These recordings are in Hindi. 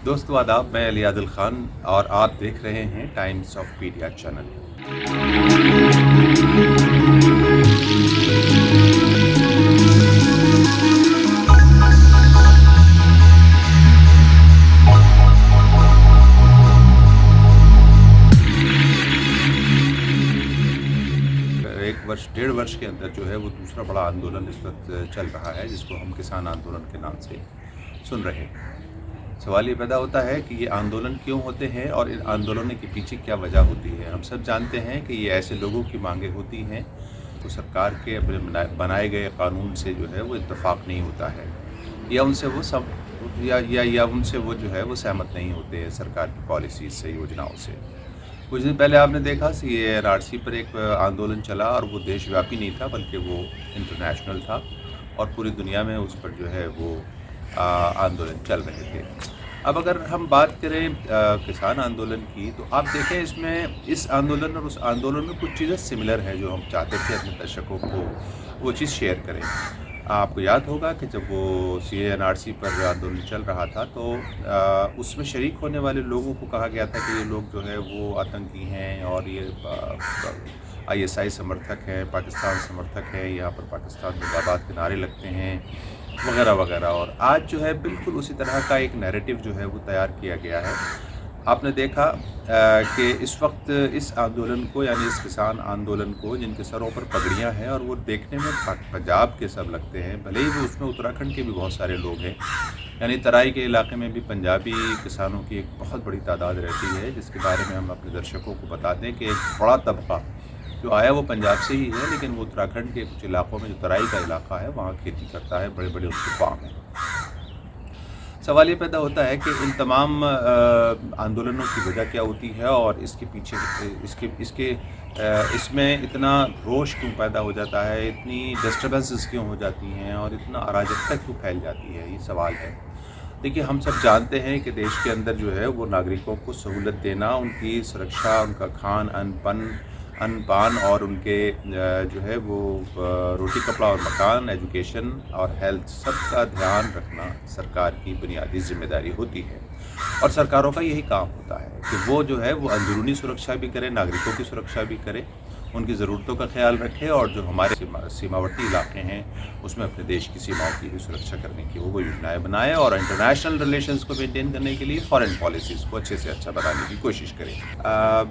दोस्तों आदाब, मैं अली आदिल ख़ान और आप देख रहे हैं टाइम्स ऑफ पीडिया चैनल। एक वर्ष डेढ़ वर्ष के अंदर जो है वो दूसरा बड़ा आंदोलन इस वक्त चल रहा है, जिसको हम किसान आंदोलन के नाम से सुन रहे हैं। सवाल ये पैदा होता है कि ये आंदोलन क्यों होते हैं और इन आंदोलनों के पीछे क्या वजह होती है। हम सब जानते हैं कि ये ऐसे लोगों की मांगें होती हैं तो सरकार के अपने बनाए गए कानून से जो है वो इत्तेफाक नहीं होता है, या उनसे वो सब या उनसे वो जो है वो सहमत नहीं होते हैं सरकार की पॉलिसीज से, योजनाओं से। कुछ दिन पहले आपने देखा CAR पर एक आंदोलन चला और वो देशव्यापी नहीं था बल्कि वो इंटरनेशनल था और पूरी दुनिया में उस पर जो है वो आंदोलन चल रहे थे। अब अगर हम बात करें किसान आंदोलन की, तो आप देखें इसमें इस आंदोलन और उस आंदोलन में कुछ चीज़ें सिमिलर हैं जो हम चाहते थे अपने दर्शकों को वो चीज़ शेयर करें। आपको याद होगा कि जब वो CAR पर आंदोलन चल रहा था तो उसमें शरीक होने वाले लोगों को कहा गया था कि ये लोग जो है वो आतंकी हैं और ये ISI समर्थक हैं, पाकिस्तान समर्थक हैं, यहाँ पर पाकिस्तान जिंदाबाद के नारे लगते हैं वगैरह वगैरह। और आज जो है बिल्कुल उसी तरह का एक नैरेटिव जो है वो तैयार किया गया है। आपने देखा कि इस वक्त इस आंदोलन को, यानी इस किसान आंदोलन को, जिनके सरों पर पगड़ियां हैं और वो देखने में पंजाब के सब लगते हैं, भले ही वो उसमें उत्तराखंड के भी बहुत सारे लोग हैं, यानी तराई के इलाके में भी पंजाबी किसानों की एक बहुत बड़ी तादाद रहती है, जिसके बारे में हम अपने दर्शकों को बता दें कि एक बड़ा तबका जो आया वो पंजाब से ही है, लेकिन वो उत्तराखंड के कुछ इलाकों में, जो तराई का इलाका है, वहाँ खेती करता है, बड़े बड़े उनके फार्म हैं। सवाल ये पैदा होता है कि इन तमाम आंदोलनों की वजह क्या होती है और इसके पीछे इसमें इतना रोष क्यों पैदा हो जाता है, इतनी डिस्टर्बेंसेस क्यों हो जाती हैं और इतना अराजकता क्यों फैल जाती है, ये सवाल है। देखिए, हम सब जानते हैं कि देश के अंदर जो है वो नागरिकों को सहूलत देना, उनकी सुरक्षा, उनका अन्न पान और उनके जो है वो रोटी कपड़ा और मकान, एजुकेशन और हेल्थ, सबका ध्यान रखना सरकार की बुनियादी जिम्मेदारी होती है। और सरकारों का यही काम होता है कि वो जो है वो अंदरूनी सुरक्षा भी करे, नागरिकों की सुरक्षा भी करे, उनकी ज़रूरतों का ख्याल रखे और जो हमारे सीमावर्ती इलाके हैं उसमें अपने देश की सीमाओं की भी सुरक्षा करने की वो योजनाएं बनाए और इंटरनेशनल रिलेशंस को मेंटेन करने के लिए फॉरेन पॉलिसीज़ को अच्छे से अच्छा बनाने की कोशिश करें।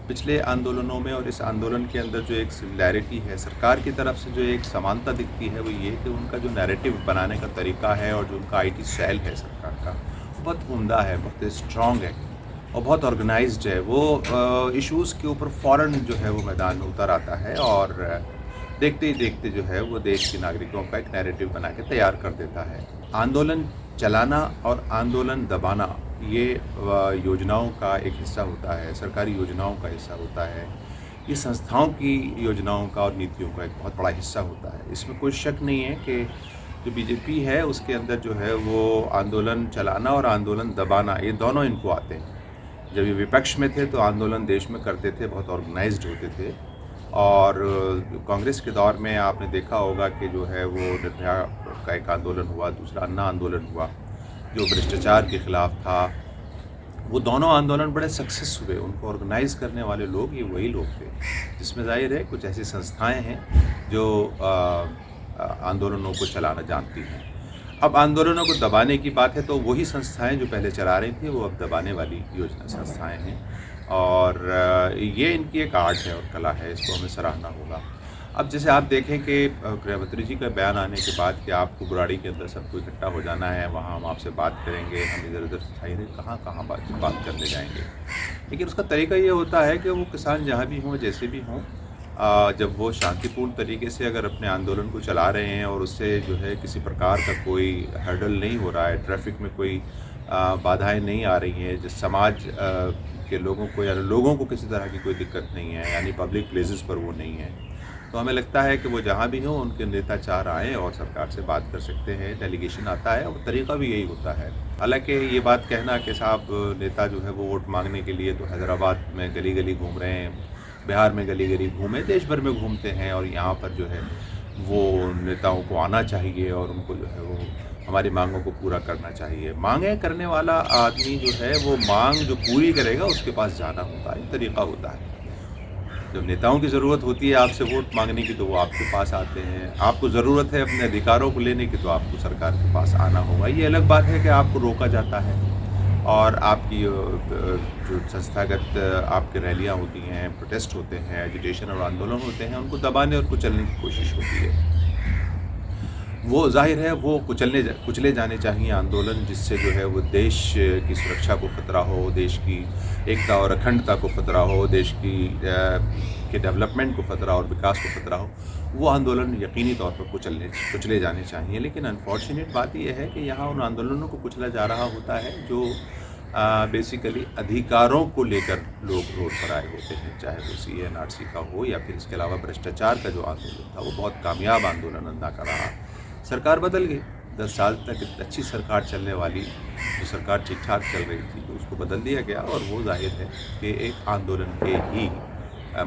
पिछले आंदोलनों में और इस आंदोलन के अंदर जो एक सिमिलैरिटी है, सरकार की तरफ से जो एक समानता दिखती है, वो ये कि उनका जो नैरेटिव बनाने का तरीका है और जो उनका IT सेल है सरकार का, बहुत उम्दा है, बहुत स्ट्रॉन्ग है और बहुत ऑर्गेनाइज्ड है। वो इश्यूज़ के ऊपर फ़ौरन जो है वो मैदान में उतर आता है और देखते ही देखते जो है वो देश के नागरिकों का एक नैरेटिव बना के तैयार कर देता है। आंदोलन चलाना और आंदोलन दबाना ये योजनाओं का एक हिस्सा होता है, सरकारी योजनाओं का हिस्सा होता है। ये संस्थाओं की योजनाओं का और नीतियों का एक बहुत बड़ा हिस्सा होता है। इसमें कोई शक नहीं है कि जो BJP है उसके अंदर जो है वो आंदोलन चलाना और आंदोलन दबाना, ये दोनों इनको आते हैं। जब ये विपक्ष में थे तो आंदोलन देश में करते थे, बहुत ऑर्गेनाइज्ड होते थे। और कांग्रेस के दौर में आपने देखा होगा कि जो है वो निर्भया का एक आंदोलन हुआ, दूसरा अन्ना आंदोलन हुआ जो भ्रष्टाचार के ख़िलाफ़ था। वो दोनों आंदोलन बड़े सक्सेस हुए, उनको ऑर्गेनाइज़ करने वाले लोग ये वही लोग थे, जिसमें ज़ाहिर है कुछ ऐसी संस्थाएं हैं जो आंदोलनों को चलाना जानती हैं। अब आंदोलनों को दबाने की बात है तो वही संस्थाएं जो पहले चला रही थी वो अब दबाने वाली योजना संस्थाएं हैं और ये इनकी एक आर्ट है और कला है, इसको हमें सराहना होगा। अब जैसे आप देखें कि गृहमंत्री जी का बयान आने के बाद कि आपको बुराड़ी के अंदर सबको इकट्ठा हो जाना है, वहाँ हम आपसे बात करेंगे, हम इधर उधर कहाँ बात करने जाएंगे। लेकिन उसका तरीका ये होता है कि वो किसान जहाँ भी हों, जैसे भी हों, जब वो शांतिपूर्ण तरीके से अगर अपने आंदोलन को चला रहे हैं और उससे जो है किसी प्रकार का कोई हर्डल नहीं हो रहा है, ट्रैफिक में कोई बाधाएं नहीं आ रही हैं, जिस समाज के लोगों को या लोगों को किसी तरह की कोई दिक्कत नहीं है, यानी पब्लिक प्लेसेस पर वो नहीं है, तो हमें लगता है कि वो जहाँ भी हों उनके नेता चार आएँ और सरकार से बात कर सकते हैं। डेलीगेशन आता है और तरीका भी यही होता है। हालांकि ये बात कहना कि साहब नेता जो है वो वोट मांगने के लिए तो हैदराबाद में गली गली घूम रहे हैं, बिहार में गली गली घूमे, देश भर में घूमते हैं और यहाँ पर जो है वो नेताओं को आना चाहिए और उनको जो है वो हमारी मांगों को पूरा करना चाहिए। मांगें करने वाला आदमी जो है वो मांग जो पूरी करेगा उसके पास जाना होता है, तरीक़ा होता है। जब नेताओं की ज़रूरत होती है आपसे वोट मांगने की तो वो आपके पास आते हैं। आपको ज़रूरत है अपने अधिकारों को लेने की तो आपको सरकार के पास आना होगा। ये अलग बात है कि आपको रोका जाता है और आपकी जो संस्थागत आपकी रैलियाँ होती हैं, प्रोटेस्ट होते हैं, एजिटेशन और आंदोलन होते हैं, उनको दबाने और कुचलने की कोशिश होती है। वो ज़ाहिर है वो कुचले जाने चाहिए आंदोलन, जिससे जो है वो देश की सुरक्षा को ख़तरा हो, देश की एकता और अखंडता को ख़तरा हो, देश के डेवलपमेंट को ख़तरा और विकास को ख़तरा हो। वो आंदोलन यकीनी तौर पर कुचले जाने चाहिए। लेकिन अनफॉर्चुनेट बात ये है कि यहाँ उन आंदोलनों को कुचला जा रहा होता है जो बेसिकली अधिकारों को लेकर लोग रोड पर आए होते हैं, चाहे वो CA/NRC का हो या फिर इसके अलावा भ्रष्टाचार का जो आंदोलन था वो बहुत कामयाब आंदोलन अदा का रहा। सरकार बदल गई, 10 साल तक इतनी अच्छी सरकार चलने वाली, जो सरकार ठीक-ठाक चल रही थी, तो उसको बदल दिया गया और वो ज़ाहिर है कि एक आंदोलन के ही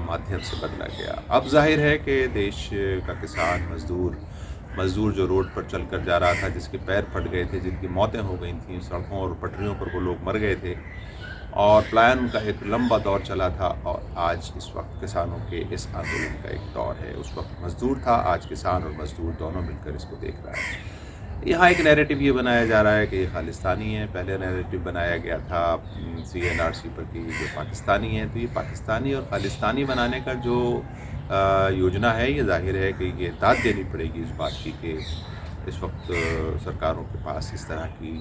माध्यम से बदला गया। अब ज़ाहिर है कि देश का किसान, मज़दूर जो रोड पर चलकर जा रहा था, जिसके पैर फट गए थे, जिनकी मौतें हो गई थीं, सड़कों और पटरियों पर वो लोग मर गए थे और पलायन का एक लंबा दौर चला था और आज इस वक्त किसानों के इस आंदोलन का एक दौर है। उस वक्त मज़दूर था, आज किसान और मज़दूर दोनों मिलकर इसको देख रहा है। यहाँ एक नैरेटिव ये बनाया जा रहा है कि ये खालिस्तानी है। पहले नैरेटिव बनाया गया था CA/NRC पर कि ये पाकिस्तानी है। तो ये पाकिस्तानी और खालिस्तानी बनाने का जो योजना है, ये ज़ाहिर है कि ये दाद देनी पड़ेगी इस बात की कि इस वक्त सरकारों के पास इस तरह की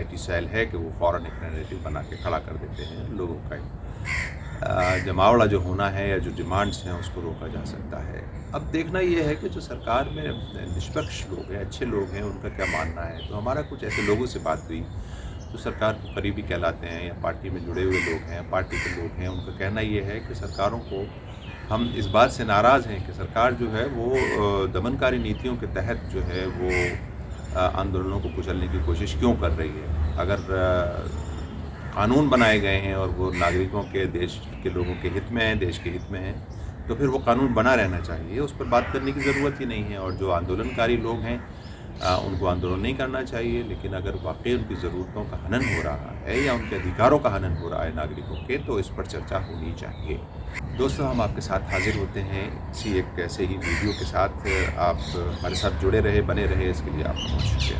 IT सेल है कि वो फ़ौरन एक नैरेटिव बना के खड़ा कर देते हैं। लोगों का जमावड़ा जो होना है या जो डिमांड्स हैं उसको रोका जा सकता है। अब देखना ये है कि जो सरकार में निष्पक्ष लोग हैं, अच्छे लोग हैं, उनका क्या मानना है। तो हमारा कुछ ऐसे लोगों से बात हुई जो सरकार के करीबी कहलाते हैं या पार्टी में जुड़े हुए लोग हैं, पार्टी के लोग हैं। उनका कहना ये है कि सरकारों को हम इस बात से नाराज़ हैं कि सरकार जो है वो दमनकारी नीतियों के तहत जो है वो आंदोलनों को कुचलने की कोशिश क्यों कर रही है। अगर कानून बनाए गए हैं और वो नागरिकों के, देश के लोगों के हित में हैं, देश के हित में हैं, तो फिर वो कानून बना रहना चाहिए, उस पर बात करने की ज़रूरत ही नहीं है। और जो आंदोलनकारी लोग हैं उनको आंदोलन नहीं करना चाहिए, लेकिन अगर वाकई उनकी ज़रूरतों का हनन हो रहा है या उनके अधिकारों का हनन हो रहा है नागरिकों के, तो इस पर चर्चा होनी चाहिए। दोस्तों, हम आपके साथ हाजिर होते हैं इसी एक ऐसे ही वीडियो के साथ। आप हमारे साथ जुड़े रहे, बने रहे, इसके लिए आपका बहुत शुक्रिया।